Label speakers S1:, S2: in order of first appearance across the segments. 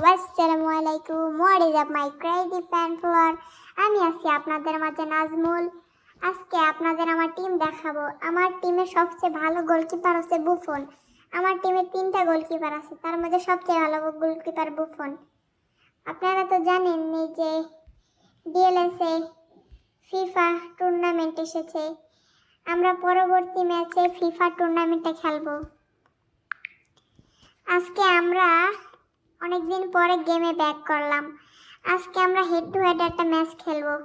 S1: আসসালামু আলাইকুম। What is up my crazy fan follower. আমি আছি আপনাদের মাঝে নাজমুল। আজকে আপনাদের আমার টিম দেখাবো। আমার টিমের সবচেয়ে ভালো গোলকিপার হচ্ছে বুফন। আমার টিমে 3টা গোলকিপার আছে, তার মধ্যে সবচেয়ে ভালো গোলকিপার বুফন। আপনারা তো জানেন এই যে ডিএলএসএ ফিফা টুর্নামেন্ট এসেছে, আমরা পরবর্তী ম্যাচে ফিফা টুর্নামেন্টে খেলবো। আজকে আমরা অনেকদিন পরে গেমে ব্যাক করলাম। আজকে আমরা হেড টু হেড একটা ম্যাচ খেলবো।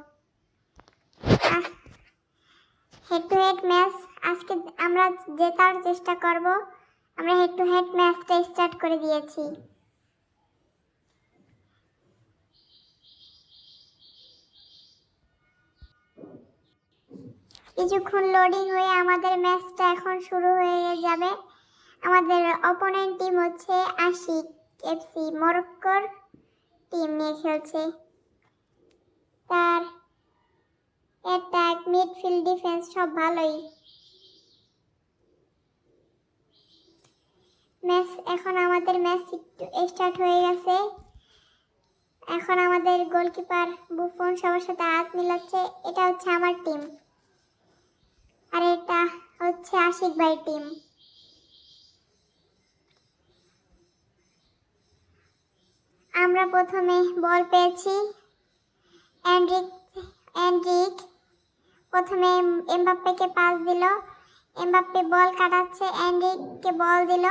S1: হেড টু হেড ম্যাচ আজকে আমরা জেতার চেষ্টা করব। আমরা হেড টু হেড ম্যাচটা স্টার্ট করে দিয়েছি। কিছুক্ষণ লোডিং হয়ে আমাদের ম্যাচটা এখন শুরু হয়ে যাবে। আমাদের অপোনেন্ট টিম হচ্ছে আশিক এফসি, মরক্কোর টিম নিয়ে খেলছে। তার অ্যাটাক, মিডফিল্ড, ডিফেন্স সব ভালোই। এখন আমাদের ম্যাচ স্টার্ট হয়ে গেছে। এখন আমাদের গোলকিপার বুফন সবার সাথে হাত মিলাচ্ছে। এটা হচ্ছে আমার টিম, আর এটা হচ্ছে আশিক ভাই টিম। আমরা প্রথমে বল পেয়েছি। এন্ড্রিক প্রথমে এমবাপ্পেকে পাস দিল। এমবাপ্পে বল কাটাচ্ছে, এন্ড্রিককে বল দিল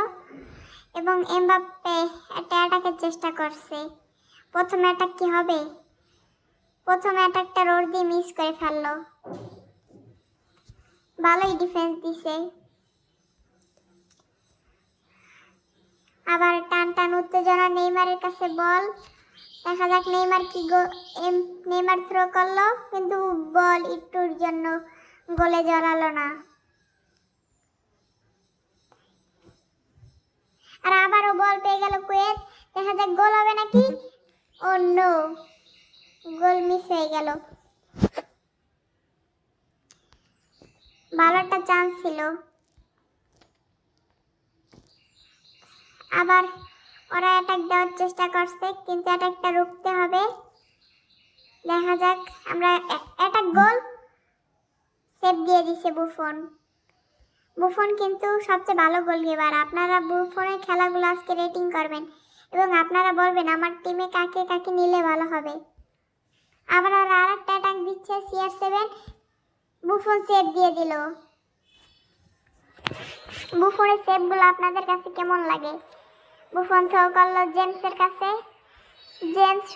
S1: এবং এমবাপ্পে একটা অ্যাটাকের চেষ্টা করছে। প্রথম অ্যাটাক কি হবে? প্রথম অ্যাটাকটা রোডি মিস করে ফেললো। ভালোই ডিফেন্স দিছে। আবার টান উত্তেজনা, নেইমারের কাছে বল। দেখা যাক নেইমার থ্রো করলো, কিন্তু বল একটুর জন্য গোলে জড়ালো না। আর আবারও বল পেয়ে গেল কুয়েত। দেখা যাক গোল হবে নাকি। ও নো, গোল মিস হয়ে গেল। ভালো একটা চান্স ছিল। আবার ওরা অ্যাটাক দেওয়ার চেষ্টা করছে, কিন্তু অ্যাটাকটা রুখতে হবে। দেখা যাক, আমরা অ্যাটাক গোল সেভ দিয়ে দিছে বুফন। বুফন কিন্তু সবচেয়ে ভালো গোলকিপার। আপনারা বুফনের খেলাগুলো আজকে রেটিং করবেন এবং আপনারা বলবেন আমার টিমে কাকে কাকে নিলে ভালো হবে। আবার ওরা আরেকটা অ্যাটাক দিচ্ছে, CR7। বুফন সেভ দিয়ে দিল। বুফনের সেভগুলো আপনাদের কাছে কেমন লাগে? বুফন থ্রো করলো জেমসের কাছে। জেমস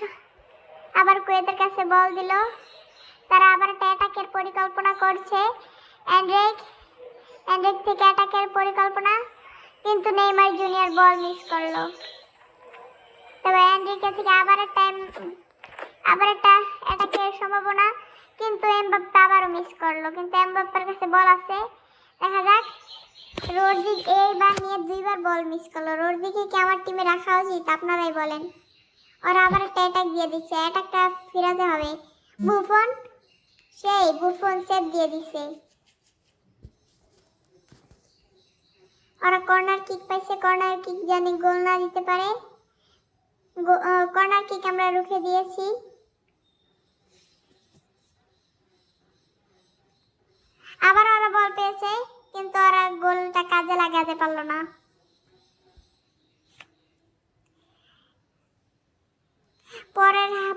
S1: আবার কুয়েতের কাছে বল দিল। তারা আবার একটা অ্যাটাকের পরিকল্পনা করছে। এন্ড্রিক থেকে অ্যাটাকের পরিকল্পনা, কিন্তু নেইমার জুনিয়র বল মিস করলো। তবে এন্ড্রিকের থেকে আবার একটা অ্যাটাকের সম্ভাবনা, কিন্তু এমবাপ্পে আবারও মিস করলো। কিন্তু এমবাপ্পের কাছে বল আছে। দেখা যাক, রোড্রিগ এইবার নিয়ে 2বার বল মিস করলো। রোড্রিগকে কি আমার টিমে রাখা উচিত? আপনারাই বলেন। ওরা আবার একটা অ্যাটাক দিয়ে দিচ্ছে, অ্যাটাকটা ফিরাতে হবে। বুফন সেভ দিয়ে দিছে। ওরা কর্নার কিক পাইছে, কর্নার কিক জানি গোল না দিতে পারে। কর্নার কিক আমরা রুখে দিয়েছি। আবার ওরা বল পেয়েছে, কিন্তু ওরা গোলটা কাজে লাগাতে পারলো না।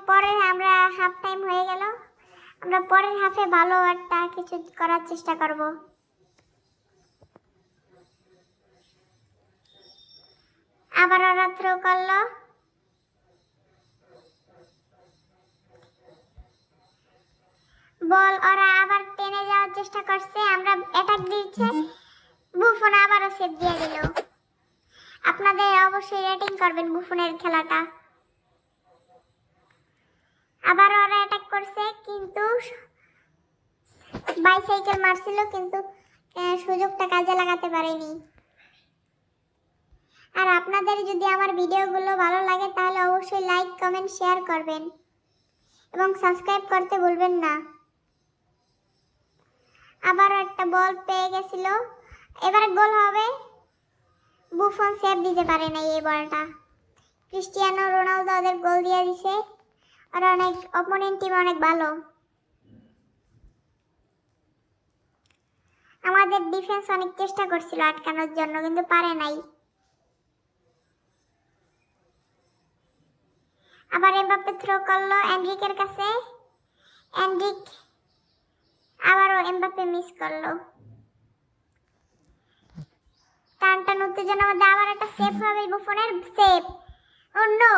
S1: পরের আমরা হাফ টাইম হয়ে গেল। আমরা পরের হাফে ভালো একটা কিছু করার চেষ্টা করব। আবার ওরা থ্রো করলো। বল ওরা আবার টেনে যাওয়ার চেষ্টা করছে, আমরা অ্যাটাক দিচ্ছে। বুফন আবারও সেভ দিয়ে দিল। আপনাদের অবশ্যই রেটিং করবেন বুফনের খেলাটা। আবার ওরা অ্যাটাক করছে, কিন্তু বাইসাইকেল মারছিল, কিন্তু সুযোগটা কাজে লাগাতে পারেনি। আর আপনাদের যদি আমার ভিডিওগুলো ভালো লাগে তাহলে অবশ্যই লাইক, কমেন্ট, শেয়ার করবেন এবং সাবস্ক্রাইব করতে ভুলবেন না। আবারও একটা বল পেয়ে গেছিল, এবারে গোল হবে। বুফন সেভ দিতে পারে না এই বলটা। ক্রিস্টিয়ানো রোনালদো ওদের গোল দিয়ে দিছে। আর অনেক অপোনেন্ট টিম অনেক ভালো। আমাদের ডিফেন্স অনেক চেষ্টা করছিল আটকানোর জন্য, কিন্তু পারে নাই। আবার এমবাপ্পে থ্রো করলো এনরিকের কাছে, এনরিক আবারও এমবাপ্পে মিস করলো। টান উত্তেজনার মধ্যে আবার একটা সেভ হবে, বুফনের সেভ। ও নো,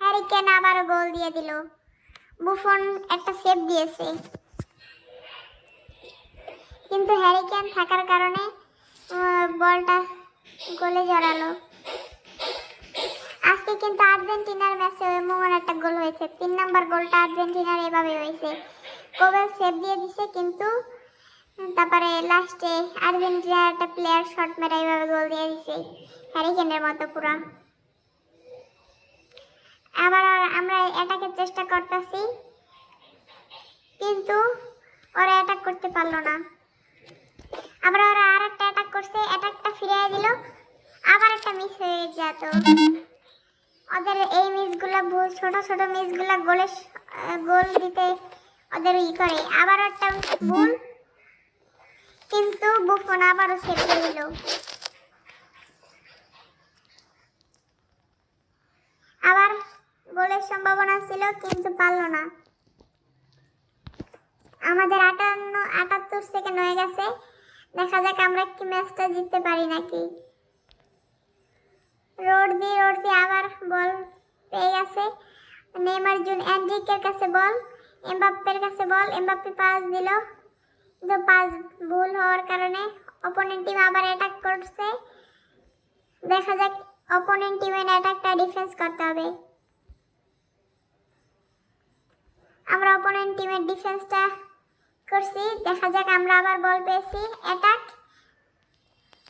S1: হ্যারি কেন আবারও গোল দিয়ে দিল। বুফন একটা সেভ দিয়েছে, কিন্তু হ্যারি কেন থাকার কারণে বলটা গোলে জড়ালো। আজকে কিন্তু আর্জেন্টিনার ম্যাচে এমন একটা গোল হয়েছে, 3 নম্বর গোলটা আর্জেন্টিনার এভাবে হয়েছে। কোবেল সেভ দিয়ে দিছে, কিন্তু তারপরে লাস্টে আর্জেন্টিনার একটা প্লেয়ার শট মেরে এইভাবে গোল দিয়ে দিছে, হ্যারি কেনের মতো পুরা। আবার আমরা অ্যাটাকের চেষ্টা করতেছি, কিন্তু ওরা অ্যাটাক করতে পারলো না। আবার ওরা আর একটা অ্যাটাক করছে, অ্যাটাকটা ফিরিয়ে দিল, আবার একটা মিস হয়ে যেত। ওদের এই মিসগুলা ছোট ছোট মিসগুলা গোল দিতে ওদের করে। আবার একটা ভুল, কিন্তু বুফন আবারও সেভ করে দিল। আবার গোলের সম্ভাবনা ছিল, কিন্তু পারলো না। আমাদের 78 সেকেন্ড হয়ে গেছে, দেখা যাক আমরা কি ম্যাচটা জিততে পারি নাকি। রোডদি আবার বল পেয়ে গেছে, নেইমার এনরিকের কাছে বল, এমবাপ্পের কাছে বল, এমবাপ্পে পাস দিল, কিন্তু পাস ভুল হওয়ার কারণে অপোনেন্ট টিম আবার অ্যাটাক করছে। দেখা যাক অপোনেন্ট টিমের অ্যাটাকটা ডিফেন্স করতে হবে। আমরা অপোনেন্ট টিমের ডিফেন্সটা করছি, দেখা যাক আমরা আবার বল পেয়েছি, অ্যাটাক।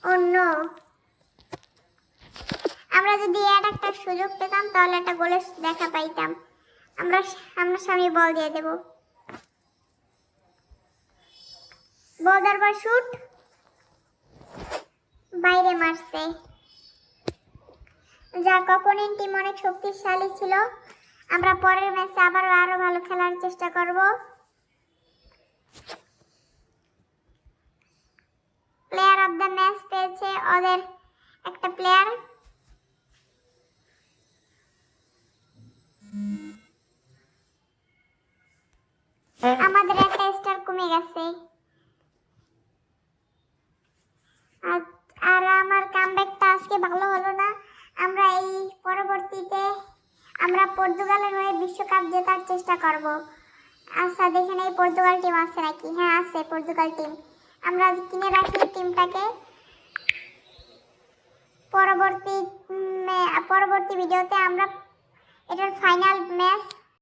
S1: ও নো, আমরা যদি অ্যাটাকটার সুযোগ পেতাম তাহলে একটা গোলের দেখা পাইতাম। আমরা সামনে বল দিয়ে দেব, বল দেওয়ার শুট বাইরে মারছে। যাক, অপোনেন্ট টিম অনেক শক্তিশালী ছিল। আমরা পরের ম্যাচে আরো ভালো খেলার চেষ্টা করব। প্লেয়ার অফ দ্য ম্যাচ পেয়েছে ওদের একটা প্লেয়ার। আমাদের একটা স্টার কমে গেছে। আর আমার কামব্যাকটা আজকে ভালো হলো না। আমরা এই পরবর্তীতে আমরা পর্তুগালের হয়ে বিশ্বকাপ জেতার চেষ্টা করব। আচ্ছা, দেখেন এই পর্তুগাল টিম আছে নাকি। হ্যাঁ আছে পর্তুগাল টিম। আমরা কিনে রাখি টিমটাকে, পরবর্তী ভিডিওতে আমরা এটার ফাইনাল ম্যাচ